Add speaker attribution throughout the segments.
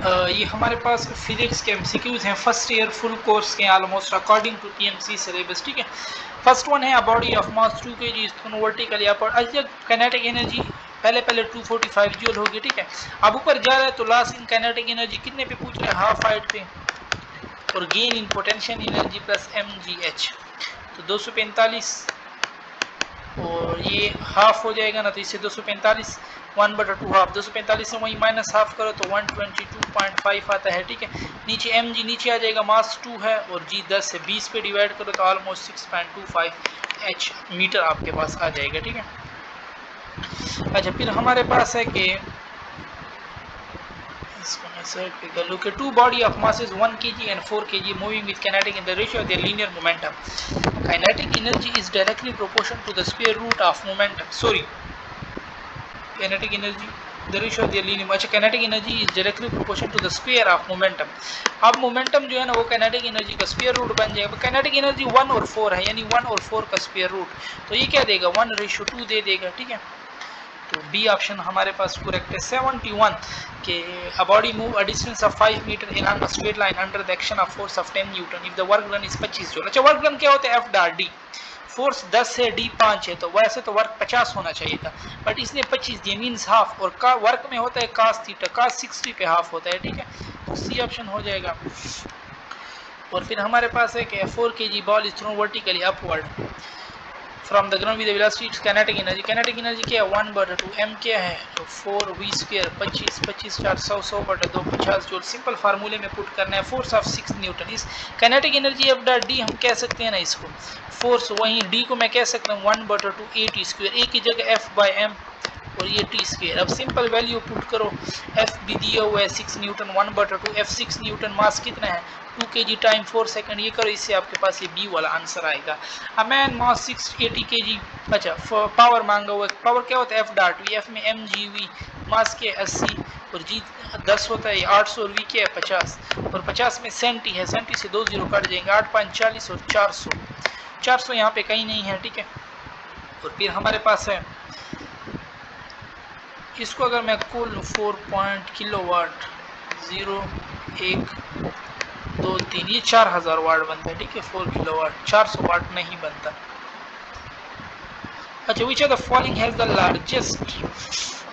Speaker 1: ये हमारे पास फिजिक्स के एमसीक्यूज हैं फर्स्ट ईयर फुल कोर्स के almost according to TMC syllabus. ठीक है, फर्स्ट वन है a body of mass 2 kg vertically upward. Kinetic energy पहले 245 जूल होगी। ठीक है, अब ऊपर जा रहा है तो लॉस इन काइनेटिक एनर्जी कितने पे पूछ रहे हैं, हाफ हाइट पे, और gain in potential energy plus mgh, तो 245 और ये हाफ हो जाएगा ना, तो इससे 245 1/2 हाफ, 245 से वही माइनस हाफ करो तो 122.5 आता है। ठीक है, नीचे mg नीचे आ जाएगा, मास 2 है और g 10 से 20 पे डिवाइड करो तो ऑलमोस्ट 6.25 h मीटर आपके पास आ जाएगा। ठीक है, अच्छा फिर हमारे पास है कि इसको मैं साइड पे कर लूँ कि two body of masses 1 kg and 4 kg moving with kinetic in the ratio of their linear momentum. Kinetic energy is directly proportional to the square root of momentum. Sorry, kinetic energy the ratio of their linear, अच्छा kinetic energy is directly proportional to the square of momentum. अब momentum जो है ना वो kinetic energy का square root बन जाएगा। kinetic energy 1 और 4 है, यानी 1 और 4 का स्क्वायर रूट, तो ये क्या देगा 1:2 दे देगा। ठीक है, तो बी ऑप्शन हमारे पास करेक्ट है। 71 के a body move a distance of 5 metre in a straight line under the action of force of 10 newton if the work done is 25 joule. अच्छा वर्क डन क्या होता है, एफ डार डी, फोर्स 10 है, D 5 है, तो वैसे तो वर्क 50 होना चाहिए था, बट इसने 25 दिया, मींस हाफ, और का वर्क में होता है cos थीटा, cos 60 पे हाफ होता है। ठीक है, तो सी ऑप्शन हो जाएगा। और फिर हमारे पास है कि 4 kg ball is thrown vertically upward from the ground with velocity, it's kinetic energy, kinetic energy क्या है 1/2 m क्या है तो 4v², 25 25 4 100 100/2 50 जूल। सिंपल फार्मूले में पुट करना है, फोर्स ऑफ 6 न्यूटन इस kinetic energy F dot D हम कह सकते हैं ना इसको, फोर्स वहीं डी को मैं कह सकता हूँ 1/2 a² a की जगह f/m और ये t²। अब सिंपल वैल्यू पुट करो, f भी दिया हुआ है 6 न्यूटन 1/2, f 6 न्यूटन, मास कितना है 2 kg टाइम 4 सेकंड, ये करो, इससे आपके पास ये बी वाला आंसर आएगा। अ मैन मास 680 kg, अच्छा पावर मांगा हुआ है, पावर क्या होता है एफ डॉट वी, एफ में mgv, मास के 80 और जी 10 होता है 800 और वी के है 50, और 50 में सेंटी है, सेंटी से 2 जीरो कट जाएंगे, 8.40 और 400 यहाँ पे कहीं नहीं है। ठीक है, और फिर हमारे पास है इसको अगर मैं खोल लूँ 4 किलो वाट 0 1 2 3, ये 4000 वाट बनता है। ठीक है, 4 किलो वाट 400 वाट नहीं बनता। अच्छा, which of the following has the largest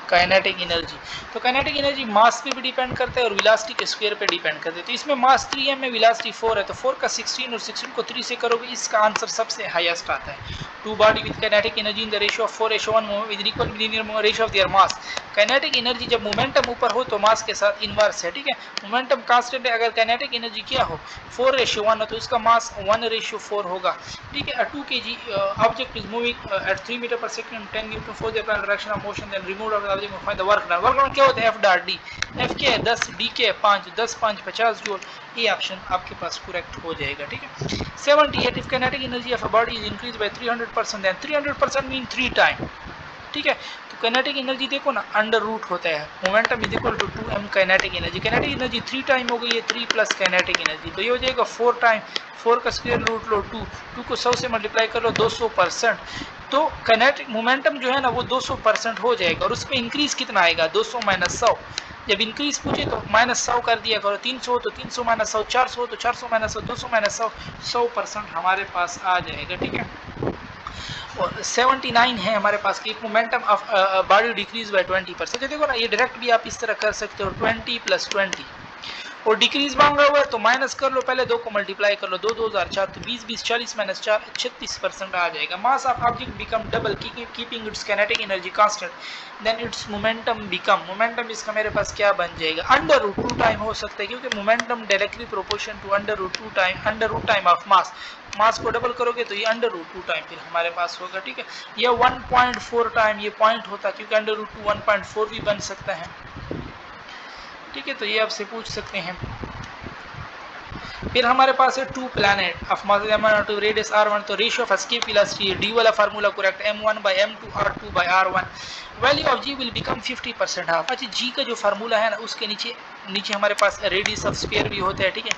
Speaker 1: kinetic energy, तो काइनेटिक एनर्जी मास पे भी डिपेंड करता है और वेलोसिटी के स्क्वायर पे डिपेंड करता है। तो इसमें मास 3m में वेलोसिटी 4 है, तो 4 का 16 और 16 को 3 से करोगे, इसका आंसर सबसे हाईएस्ट आता है। Two body with kinetic energy in the ratio of 4:1 with equal linear ratio of their mass. Kinetic energy जब मोमेंटम ऊपर हो तो मास के साथ इनवर्स है। ठीक है, मोमेंटम कांस्टेंट है, अगर काइनेटिक एनर्जी क्या हो 4:1 हो तो इसका मास 1:4 होगा। ठीक है, 2 kg object is moving at 3 metre पर second 10 newton force the direction of motion then remove of the object find the work done. Work done क्या होता है एफ डॉट डी, एफ क्या है 10, डी क्या है 5, 10 5 50 जूल, ये ऑप्शन आपके पास करेक्ट हो जाएगा। ठीक है, 78 if kinetic energy of a body is increase by 300% then 300% mean 3 time. ठीक है, तो काइनेटिक एनर्जी देखो ना अंडर रूट होता है, momentum is equal to 2m kinetic energy, kinetic energy 3 time हो गई है, 3 प्लस काइनेटिक एनर्जी, तो ये हो जाएगा 4 टाइम, 4 का स्क्वायर रूट लो 2, 2 को 100 से मल्टीप्लाई कर लो 200%, तो काइनेटिक मोमेंटम जो है ना वो 200% हो जाएगा। और उसमें इंक्रीज कितना आएगा 200 माइनस 100, जब इंक्रीज पूछे तो माइनस 100 कर दिया करो, 300 तो 300 माइनस 100, 400 तो 400 माइनस 100, 200 माइनस 100, 100% हमारे पास आ जाएगा। ठीक है, और 79 है हमारे पास कि momentum of body decrease by 20%। देखो ना ये डायरेक्ट भी आप इस तरह कर सकते हो 20 + 20, और डिक्रीज मांगा हुआ है तो माइनस कर लो, पहले 2 को मल्टीप्लाई कर लो, 2 2 4 तो 20 20 40 माइनस 4 36% आ जाएगा। Mass of object become double keeping its kinetic energy constant then its momentum become, momentum इसका मेरे पास क्या बन जाएगा √2 टाइम हो सकता है, क्योंकि momentum directly proportion to √2 time of mass, mass को डबल करोगे तो ये √2 टाइम फिर हमारे पास होगा। ठीक है, ये 1.4 टाइम ये पॉइंट होता है, क्योंकि √2 1.4 भी बन सकता है। ठीक है, तो ये आपसे पूछ सकते हैं। फिर हमारे पास है 2 planet of mass m1 to radius r1, तो रेशियो ऑफ एस्केप वेलोसिटी है, डी वाला formula correct, m1/m2 r2/r1, value of g will become 50% half. अच्छा, g का जो फार्मूला है ना उसके नीचे हमारे पास रेडियस ऑफ स्फीयर भी होता है। ठीक है,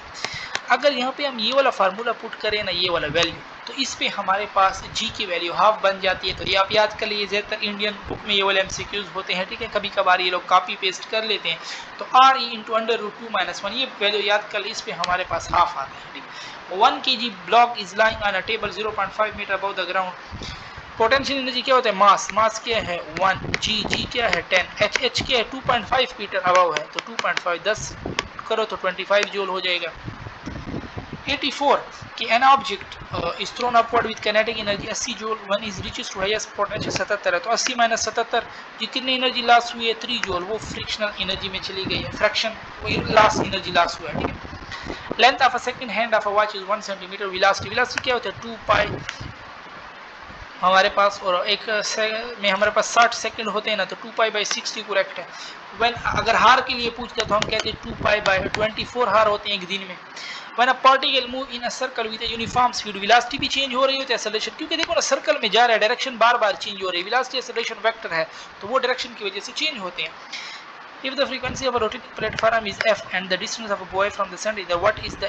Speaker 1: अगर यहाँ पे हम ये वाला फार्मूला पुट करें ना, ये वाला वैल्यू तो इस पे हमारे पास जी की वैल्यू हाफ बन जाती है। तो ये आप याद कर लीजिए, ज़्यादातर इंडियन बुक में ये वाले एमसीक्यूज होते हैं, ठीक है, कभी कभार ये लोग कॉपी पेस्ट कर लेते हैं। तो R E into under root 2 - 1 ये वैल्यू याद कर ली, इस पे हमारे पास हाफ आता है, ठीक। 1 kg block is lying on a table 0.5 metre above the ground. Potential energy क्या होता है, मास क्या है 1, जी क्या है 10, एच क्या है 2.5 मीटर अबव है, तो 2.5 10 करो तो 25 जूल हो जाएगा। 84 कि an object is thrown upward with kinetic energy 80 joule when is reaches to highest potential 77 है, तो 80 - 77 जी कितनी एनर्जी लॉस हुई है 3 जूल, वो फ्रिक्शनल एनर्जी में चली गई है, फ्रैक्शन वो लॉस एनर्जी लॉस हुआ है, ठीक है। Length of a second hand of a watch is 1 centimetre. Velocity क्या होता है 2 पाई हमारे पास, और एक में हमारे पास 60 सेकंड होते हैं ना, तो 2 पाई बाई 60 करेक्ट है। व्हेन अगर हार के लिए पूछते तो हम कहते हैं 2 पाई बाई 24 हार होते हैं एक दिन में। When a particle move in a circle with a uniform speed, velocity भी चेंज हो रही होती है, एक्सेलरेशन, क्योंकि देखो ना सर्कल में जा रहा है, डायरेक्शन बार बार चेंज हो रही है, वेलोसिटी एक्सेलरेशन वेक्टर है, तो वो डायरेक्शन की वजह से चेंज होते हैं। If the frequency of a rotating platform is f and the distance of a buoy from the center, then what is the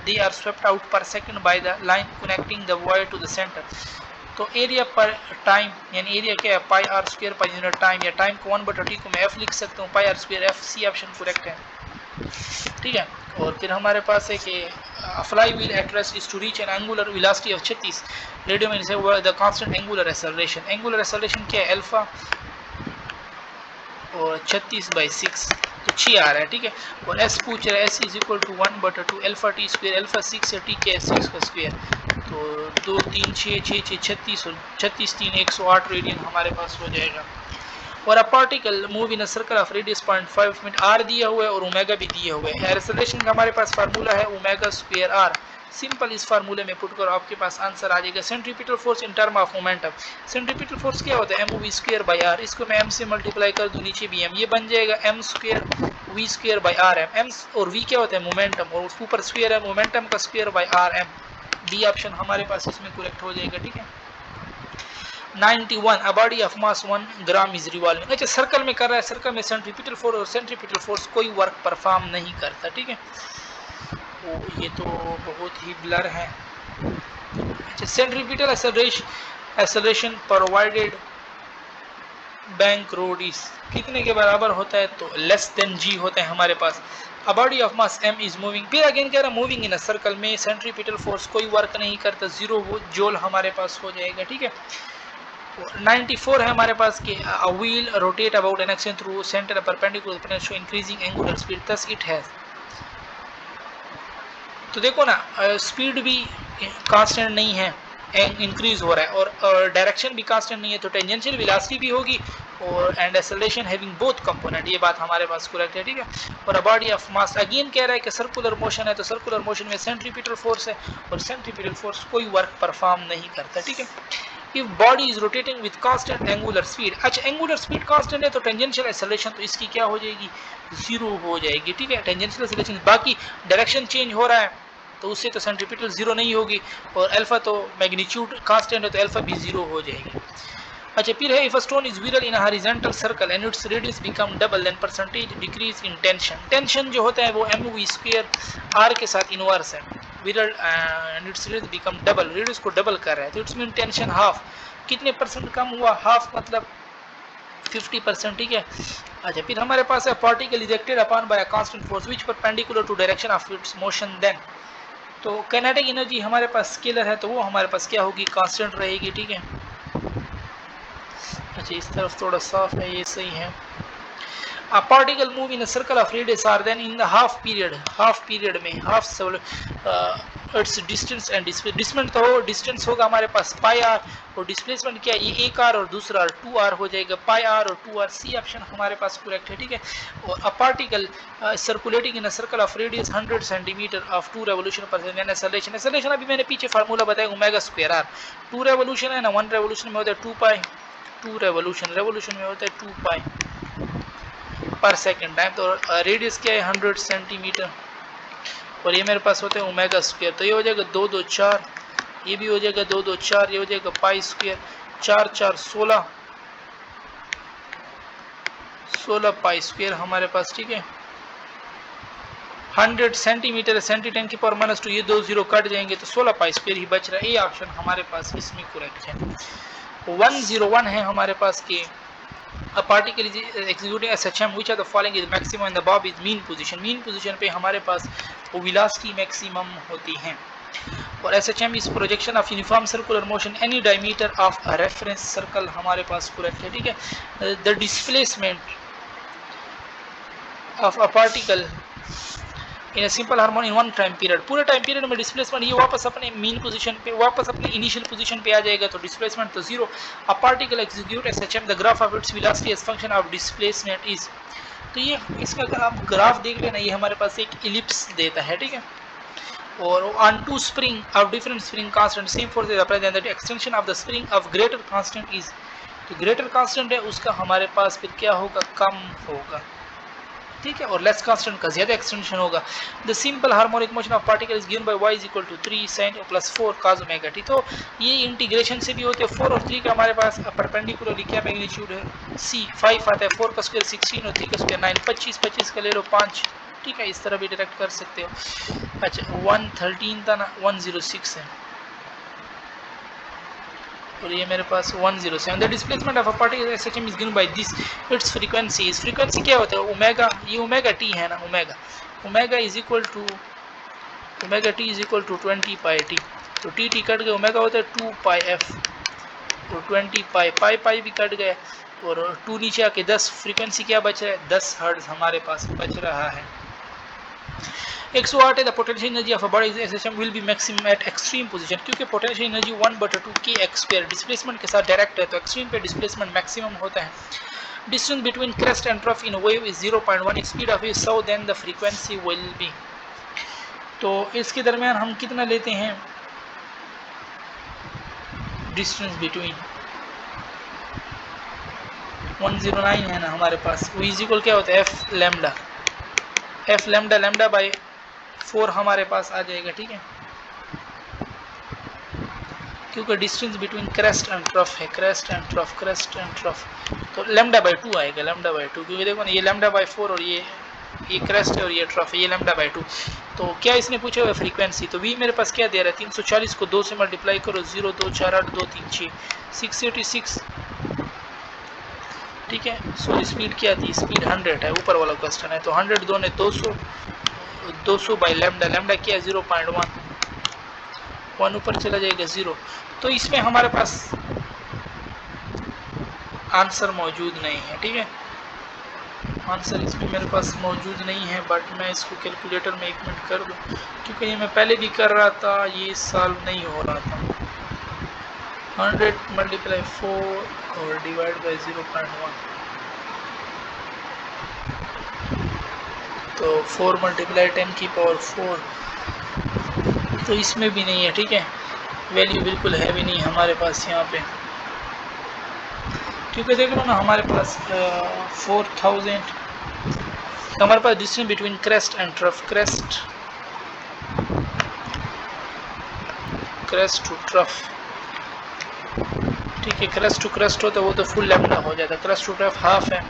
Speaker 1: they are swept out per second by the line connecting the buoy to the center। तो area पर time यानी area क्या है pi r square per unit time, या time को 1/t को मैं F लिख सकता हूँ, pi r square F, C option correct है, ठीक है। और फिर हमारे पास है कि flywheel at rest is to reach an angular velocity of 36 radio mean से the constant angular acceleration. Angular acceleration क्या है अल्फा, और 36/6 तो 6 आ रहा है, ठीक है। और एस पूछ रहा है S is equal to 1/2 alpha T square, alpha 6 है, टी क्या है 6 का स्क्वायर, तो 2 3 6 6 6 36 और 36 3 108 रेडियन हमारे पास हो जाएगा। और a particle move in a circle of radius 0.5 metre, R दिया हुआ है और ओमेगा भी दिया हुआ है। एक्सेलरेशन का हमारे पास फार्मूला है ओमेगा स्क्वायर आर, सिंपल इस फार्मूले में पुट करो आपके पास आंसर आ जाएगा। Centripetal force in term of momentum, centripetal force क्या होता है M V square by R, इसको मैं एम से मल्टीप्लाई कर दूं, नीचे भी एम, ये बन जाएगा M square V square by R M. M और वी क्या होता है मोमेंटम, और ऊपर स्क्वायर है मोमेंटम का square by R M. D option हमारे पास इसमें करेक्ट हो जाएगा, ठीक है। 91 a body of mass 1 gram is revolving. अच्छा सर्कल में कर रहा है, सर्कल में सेंट्रीपिटल फोर्स और सेंट्रीपिटल फोर्स कोई वर्क परफॉर्म नहीं करता, ठीक है। तो ये तो बहुत ही ब्लर है। अच्छा centripetal acceleration provided bank road is कितने के बराबर होता है, तो लेस देन जी होता है हमारे पास। A body of mass m is moving, फिर अगेन कह रहा है मूविंग इन अ सर्कल में सेंट्रीपिटल फोर्स कोई वर्क नहीं करता, 0 जूल हमारे पास हो जाएगा, ठीक है। 94 है हमारे पास कि a wheel rotate about an action through center perpendicular to show increasing angular speed thus it has। तो देखो ना स्पीड भी कांस्टेंट नहीं है, इंक्रीज हो रहा है, और डायरेक्शन भी कांस्टेंट नहीं है, तो टेंजेंशियल वेलोसिटी भी होगी और and acceleration having both component, ये बात हमारे पास करेक्ट है, ठीक है। और अ बॉडी ऑफ मास अगेन कह रहा है कि सर्कुलर मोशन है, तो सर्कुलर मोशन में सेंट्रीपिटल फोर्स है, और सेंट्रीपिटल फोर्स कोई वर्क परफॉर्म नहीं करता, ठीक है। If body is rotating with constant angular speed, अच्छा एंगुलर स्पीड कांस्टेंट है तो टेंजेंशियल एक्सेलरेशन तो इसकी क्या हो जाएगी 0 हो जाएगी, ठीक है। टेंजेंशियल एक्सेलरेशन बाकी डायरेक्शन चेंज हो रहा है तो उससे तो सेंट्रीपिटल 0 नहीं होगी, और अल्फा तो मैग्नीट्यूड कांस्टेंट है तो अल्फा भी 0 हो जाएगी। अच्छा फिर है if a stone is whirl in a horizontal circle and its radius become double then percentage decrease in tension. Tension जो होता है वो एम वी स्क्वायर आर के साथ इनवर्स है, विरल and its radius become double, radius को double कर रहा है, तो इट्स मीन टेंशन हाफ, कितने परसेंट कम हुआ, हाफ मतलब 50%, ठीक है। अच्छा फिर हमारे पास है particle ejected upon by a constant force which perpendicular to direction of its motion then, तो काइनेटिक एनर्जी हमारे पास स्केलर है तो वो हमारे पास क्या होगी कांस्टेंट रहेगी, ठीक है। अच्छा इस तरफ थोड़ा साफ है, ये सही है। A particle move in a circle of radius r, then in the half period में its distance and displacement, तो डिस्टेंस होगा हमारे पास पाई आर, और डिस्प्लेसमेंट क्या है ये 1 आर और दूसरा आर 2 आर हो जाएगा, पाई आर और 2 आर, सी ऑप्शन हमारे पास करेक्ट है, ठीक है। और a particle circulating in a circle of radius 100 centimetre of 2 revolution पर सेकंड, एक्सेलरेशन, एक्सेलरेशन अभी मैंने पीछे फार्मूला बताया ओमेगा स्क्वायर आर, 2 रेवोल्यूशन है ना, 1 रेवोल्यूशन में होता है 2 पाई, 2 रेवोल्यूशन में होता है 2 पाई पर सेकेंड टाइम, तो रेडियस क्या है 100 सेंटीमीटर, और ये मेरे पास होते हैं ओमेगा स्क्वायर, तो ये हो जाएगा 2 2 4, ये भी हो जाएगा 2 2 4, ये हो जाएगा पाई स्क्वायर 4 4 16 पाई स्क्वायर हमारे पास, ठीक है। 100 सेंटीमीटर सेंटी 10 की पावर -2, ये 2 जीरो कट जाएंगे तो 16 पाई स्क्वायर ही बच रहा है। ये ऑप्शन हमारे पास इसमें करेक्ट है। 101 है हमारे पास कि a particle is executing SHM which of the following is maximum and the above is mean position। Mean position पे हमारे पास वो वेलोसिटी मैक्सिमम होती है। और SHM is projection of uniform circular motion any diameter of a reference circle हमारे पास correct है, ठीक है। the displacement of a particle in simple hormone in one time period, पूरे टाइम पीरियड में डिस्प्लेसमेंट ये वापस अपने मीन पोजीशन पे, वापस अपने इनिशियल पोजीशन पे आ जाएगा, तो डिस्प्लेसमेंट तो zero. A particle execute SHM the graph of its velocity as function of displacement is. तो ये इसका अगर आप ग्राफ देख लेना, ये हमारे पास एक इलिप्स देता है, ठीक है। और on two spring of different spring constant same force is applied and the extension of the spring of greater constant is. तो ग्रेटर कांस्टेंट है उसका हमारे पास फिर क्या होगा, कम होगा, ठीक है। और लेस कांस्टेंट का ज्यादा एक्सटेंशन होगा। The simple harmonic motion of particle is given by y is equal to 3 sin plus 4 cos omega t। तो ये इंटीग्रेशन से भी होते हैं। 4 और 3 का हमारे पास परपेंडिकुलरली क्या मैग्नीट्यूड है, c 5 आता है, 4 का स्क्वायर 16 और 3 का स्क्वायर 9, 25 25 का ले लो 5, ठीक है। इस तरह भी डायरेक्ट कर सकते हो। अच्छा 113 था ना, 106 है और ये मेरे पास 107। The displacement of a particle SHM is given by this its frequency. इस फ्रीक्वेंसी क्या होता है, ओमेगा, ये ओमेगा टी है ना, omega is equal to omega T is equal to 20 pi T. तो टी टी कट गए, ओमेगा होता है 2 पाई एफ, तो 20 पाई पाई पाई भी कट गए और 2 नीचे आके 10, फ्रीक्वेंसी क्या बच रहा है, 10 हर्ट्ज हमारे पास बच रहा है। 108 है the potential energy of a body SHM will be maximum eight extreme position. क्योंकि पोटेंशियल एनर्जी 1/2 kx², डिस्प्लेसमेंट के साथ डायरेक्ट है, तो एक्सट्रीम पे डिस्प्लेसमेंट मैक्सिमम होता है। Distance between crest and trough in wave is 0.1, speed of wave so then the frequency will be. तो इसके दरमियान हम कितना लेते हैं, डिस्टेंस बिटवीन 109 है ना हमारे पास, वो इज इक्वल क्या होता है, एफ लैम्डा लैम्डा बाय 4 हमारे पास आ जाएगा, ठीक है। क्योंकि distance between crest and trough है, क्रेस्ट एंड ट्रफ, तो लैम्डा बाय 2 आएगा, लैम्डा बाय 2, क्योंकि देखो ना ये लैम्डा बाय 4 और ये क्रेस्ट है और ये ट्रफ है, ये लैम्डा बाय 2। तो क्या इसने पूछा हुआ फ्रीक्वेंसी, तो वी मेरे पास क्या दे रहा है, 340 को 2 से मल्टीप्लाई करो, 0 2 4 8 2 3 6 686, ठीक है। सो स्पीड क्या थी, स्पीड 100 है, ऊपर वाला क्वेश्चन है, तो 100 2 ने 200 बाई लैम्डा, लैम्डा क्या है 0.1, 1 ऊपर चला जाएगा 0। तो इसमें हमारे पास आंसर मौजूद नहीं है, ठीक है। आंसर इसमें मेरे पास मौजूद नहीं है, बट मैं इसको कैलकुलेटर में 1 मिनट कर दूं, क्योंकि ये मैं पहले भी कर रहा था, ये सॉल्व नहीं हो रहा था। 100 मल्टीप्लाई 4 और डिवाइड बाई 0.1, तो 4 मल्टीप्लाई 10 की पावर 4, तो इसमें भी नहीं है, ठीक है। वैल्यू बिल्कुल है भी नहीं हमारे पास यहाँ पे, क्योंकि देख लो ना हमारे पास 4000, हमारे पास distance between crest and trough, crest to trough, ठीक है। क्रेस्ट टू क्रेस्ट होता है वो तो फुल लैम्डा हो जाता है, क्रेस्ट टू ट्रफ हाफ है,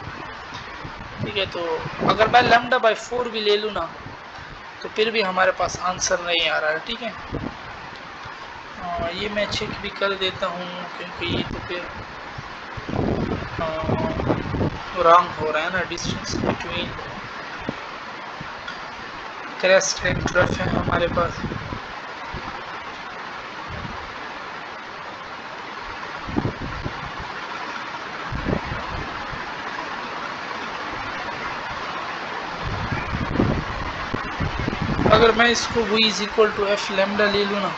Speaker 1: ठीक है। तो अगर मैं लैम्डा बाय 4 भी ले लूँ ना, तो फिर भी हमारे पास आंसर नहीं आ रहा है, ठीक है। ये मैं चेक भी कर देता हूँ, क्योंकि ये तो फिर रॉन्ग हो रहा है ना। Distance between crest and trough है हमारे पास, अगर मैं इसको v is equal to F lambda ले लूँ ना,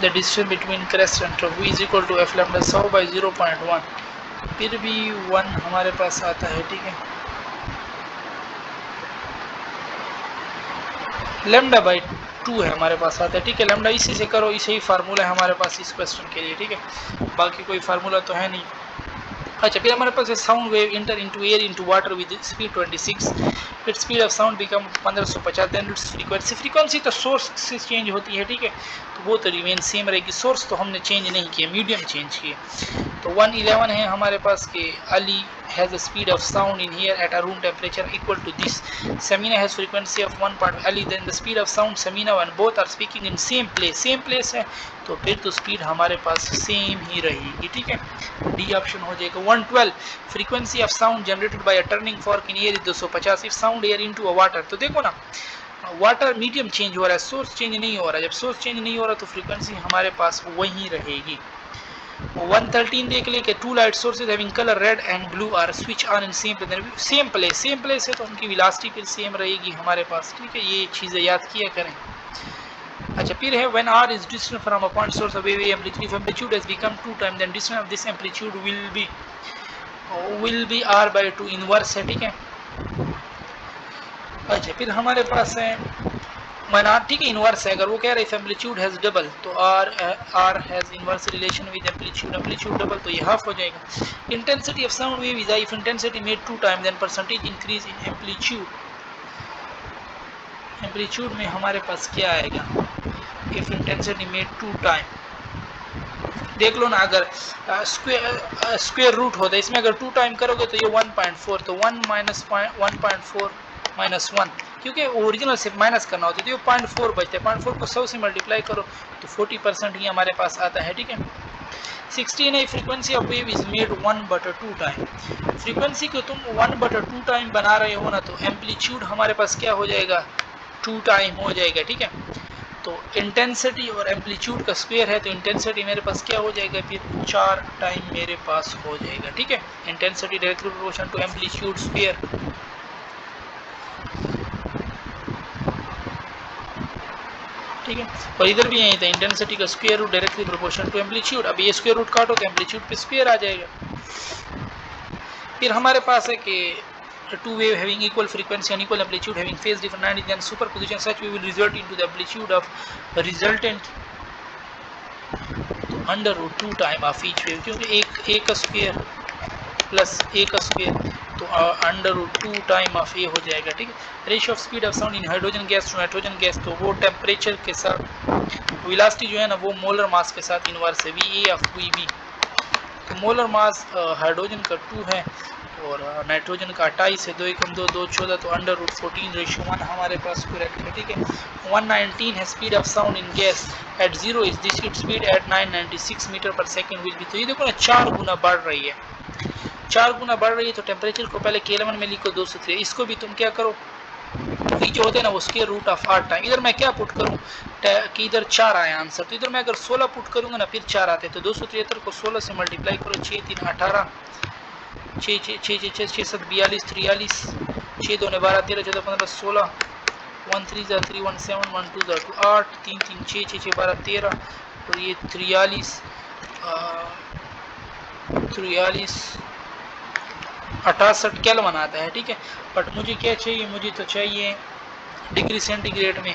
Speaker 1: the distance between crest and trough v is equal to F lambda 100 by 0.1, फिर भी 1 हमारे पास आता है, ठीक है। लैम्डा बाई 2 है हमारे पास आता है, ठीक है। लैम्डा इसी से करो, इसे ही फार्मूला है हमारे पास इस क्वेश्चन के लिए, ठीक है। बाकी कोई फार्मूला तो है नहीं। अच्छा, फिर हमारे पास है sound wave enter into air into water with speed 26, फिर speed of sound become 1550, then its frequency. Frequency तो सोर्स से चेंज होती है, ठीक है, तो वो तो रिमेन सेम रहेगी, सोर्स तो हमने चेंज नहीं किया, मीडियम चेंज किए। तो 111 है हमारे पास के Ali has a speed of sound in here at a room temperature equal to this. Samina has frequency of 1 part Ali, then the speed of sound Samina and both are speaking in same place है, तो फिर तो speed हमारे पास same ही रहेगी, ठीक है, D option हो जाएगा। 112 frequency of sound generated by a turning fork in air is 250 if sound air into a water. तो देखो ना, वाटर मीडियम चेंज हो रहा है, सोर्स चेंज नहीं हो रहा है, जब सोर्स चेंज नहीं हो रहा तो फ्रीक्वेंसी हमारे पास वही रहेगी। 113 देख ले कि two light sources having colour red and blue are switch on in same place है, तो उनकी वेलोसिटी फिर सेम रहेगी हमारे पास, ठीक है, ये चीज़ें याद किया करें। अच्छा, फिर है when r is distant from a point source of wave amplitude has become 2 times then distance of this amplitude will be r by 2 inverse है, ठीक है। अच्छा, फिर हमारे पास है माइनॉर, ठीक है, इनवर्स है, अगर वो कह रहे हैं एम्पलीट्यूड हैज डबल तो R has inverse relation with amplitude double, तो ये हाफ हो जाएगा। Intensity of sound wave is if intensity made 2 time then percentage increase in amplitude में हमारे पास क्या आएगा, इफ इंटेंसिटी मेड 2 टाइम, देख लो ना, अगर स्क्वायर रूट होता है इसमें, अगर 2 टाइम करोगे तो ये 1.4, तो 1 माइनस 1.4 माइनस 1, क्योंकि ओरिजिनल से माइनस करना होता है तो ये 0.4 बचता है, 0.4 को 100 से मल्टीप्लाई करो तो 40% ही हमारे पास आता है, ठीक है। 16 है frequency of wave is made 1/2 time. Frequency को तुम 1/2 टाइम बना रहे हो ना, तो एम्पलीट्यूड हमारे पास क्या हो जाएगा, 2 टाइम हो जाएगा, ठीक है। तो इंटेंसिटी और एम्पलीट्यूड का स्क्वायर है, तो इंटेंसिटी मेरे पास क्या हो जाएगा, फिर 4 टाइम मेरे पास हो जाएगा, ठीक है। Intensity directly proportional to amplitude square, ठीक है। और इधर भी यही था, इंटेंसिटी का square root directly proportional to amplitude, अब ये स्क्वायर रूट काटो तो एम्पलीट्यूड पे स्क्वायर आ जाएगा। फिर हमारे पास है कि two wave having equal frequency and equal amplitude having phase different 90 then superposition such we will result into the amplitude of resultant तो under root 2 time of each wave, क्योंकि एक का स्क्वायर प्लस ए का square, तो under root 2 time of A हो जाएगा, ठीक है। Ratio of speed of sound in hydrogen gas to nitrogen gas, तो वो टेम्परेचर के साथ वेलोसिटी जो है ना वो मोलर मास के साथ इनवर्स है, V A of V B. तो मोलर मास हाइड्रोजन का 2 है और नाइट्रोजन का 28 है, 2 एकम 2 2 14, तो अंडर रूट 14 रेशियो 1 हमारे पास करेक्ट है, ठीक है। 119 है speed of sound in gas at 0 is this it speed at 996 metre पर सेकंड विल बी, तो ये देखो ना 4 गुना बढ़ रही है, 4 गुना बढ़ रही है, तो टेम्परेचर को पहले केल्विन में लिखो 203, इसको भी तुम क्या करो, ये जो होते हैं ना वो स्क्वायर रूट ऑफ 8 टाइम, इधर मैं क्या पुट करूँ कि इधर 4 आया आंसर, तो इधर मैं अगर 16 पुट करूँगा ना फिर 4 आते, तो 273 को 16 से मल्टीप्लाई करो, 6 3 18 6 6 6 6 6 7 42 43 6 2 12 13 14 15 16 1 3 3 1 7 1 2 2 8 3 3 6 6 6 12 13 और ये 43 68 केल्विन आता है, ठीक है। बट मुझे क्या चाहिए, मुझे तो चाहिए डिग्री सेंटीग्रेड में,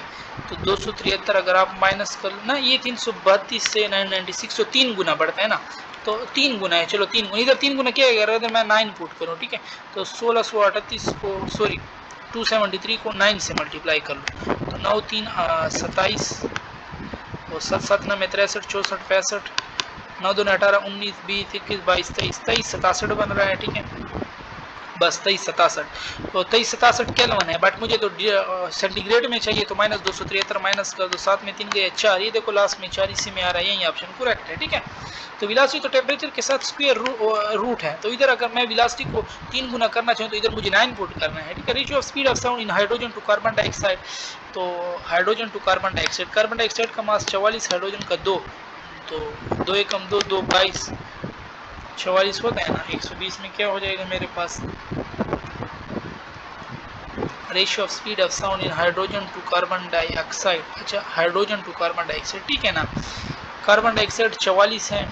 Speaker 1: तो 273 अगर आप माइनस कर ना, ये 332 से 996 तो 3 गुना बढ़ता है ना, तो 3 गुना है, चलो 3 गुना, इधर 3 गुना क्या है, अगर मैं 9 पुट करूँ, ठीक है, तो 1638 को सॉरी 273 को 9 से मल्टीप्लाई कर लो, तो 9 3 27 और 7 7 9 63 64 65 9 2 18 19 20 21 22 23 23 67 बन रहा है, ठीक है, बस 23 67, तो 23 67 केल्विन है, बट मुझे तो सेंटीग्रेड में चाहिए, तो माइनस 273 माइनस कर दो, 7 में 3 गए 4, ये देखो लास्ट में 4 इसी में आ रहा है, यही ऑप्शन करेक्ट है, ठीक है। तो वेलोसिटी तो टेम्परेचर के साथ स्क्वायर रूट है, तो इधर अगर मैं वेलोसिटी को 3 गुना करना चाहूँ तो इधर मुझे 9 पुट करना है, ठीक है। Ratio of speed of sound in hydrogen to carbon dioxide, तो हाइड्रोजन टू कार्बन डाइऑक्साइड का मास 44, हाइड्रोजन का 2, तो 2 एकम 2 2 22 44 होता है ना, 120 में क्या हो जाएगा मेरे पास, ratio of speed of sound in hydrogen to carbon dioxide, अच्छा हाइड्रोजन टू कार्बन डाइऑक्साइड, ठीक है ना। कार्बन डाइऑक्साइड 44 है,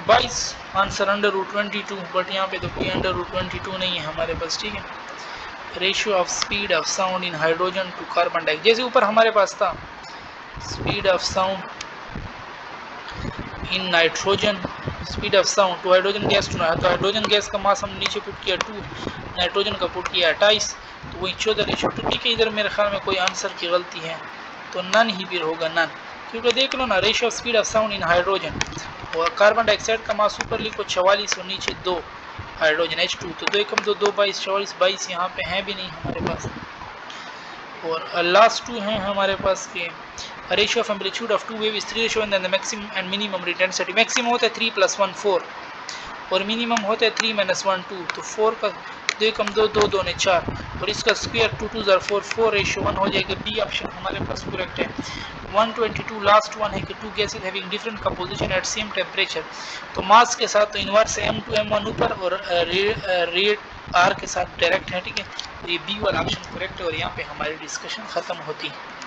Speaker 1: 22 आंसर अंडर रूट 22, बट यहाँ पे तो कोई अंडर रूट 22 नहीं है हमारे पास, ठीक है। Ratio of speed of sound in hydrogen to carbon dioxide, जैसे ऊपर हमारे पास था speed of sound in nitrogen speed of sound to hydrogen gas to, तो हाइड्रोजन गैस का मास हम नीचे पुट किया 2, नाइट्रोजन का पुट किया 28, तो वही 14:2। ठीक है, इधर मेरे ख्याल में कोई आंसर की गलती है तो नन ही फिर होगा, नन, क्योंकि देख लो ना ratio of speed of sound in hydrogen, और कार्बन डाइऑक्साइड का मास ऊपर लिखो 44 और नीचे 2 हाइड्रोजन H2, तो 2 कम 2 2 22 44 22 यहाँ पे है भी नहीं हमारे पास। और लास्ट 2 हैं हमारे पास के ratio of amplitude of 2 wave is 3:1 and the maximum and minimum intensity, maximum होता है 3 + 1 4 और मिनिमम होता है 3 - 1 2, तो 4 का 2 कम 2 2 2 ने 4 और इसका स्क्वायर 2 2 = 4 4:1 हो जाएगा। बी ऑप्शन हमारे पास करेक्ट है। 122 लास्ट वन है कि 2 gases having different composition at same temperature, तो मास के साथ तो इनवर्स M2 M1 ऊपर और रेट R के साथ डायरेक्ट है। ठीक है, तो ये बी वाला ऑप्शन करेक्ट है और यहाँ पे हमारी डिस्कशन खत्म होती है।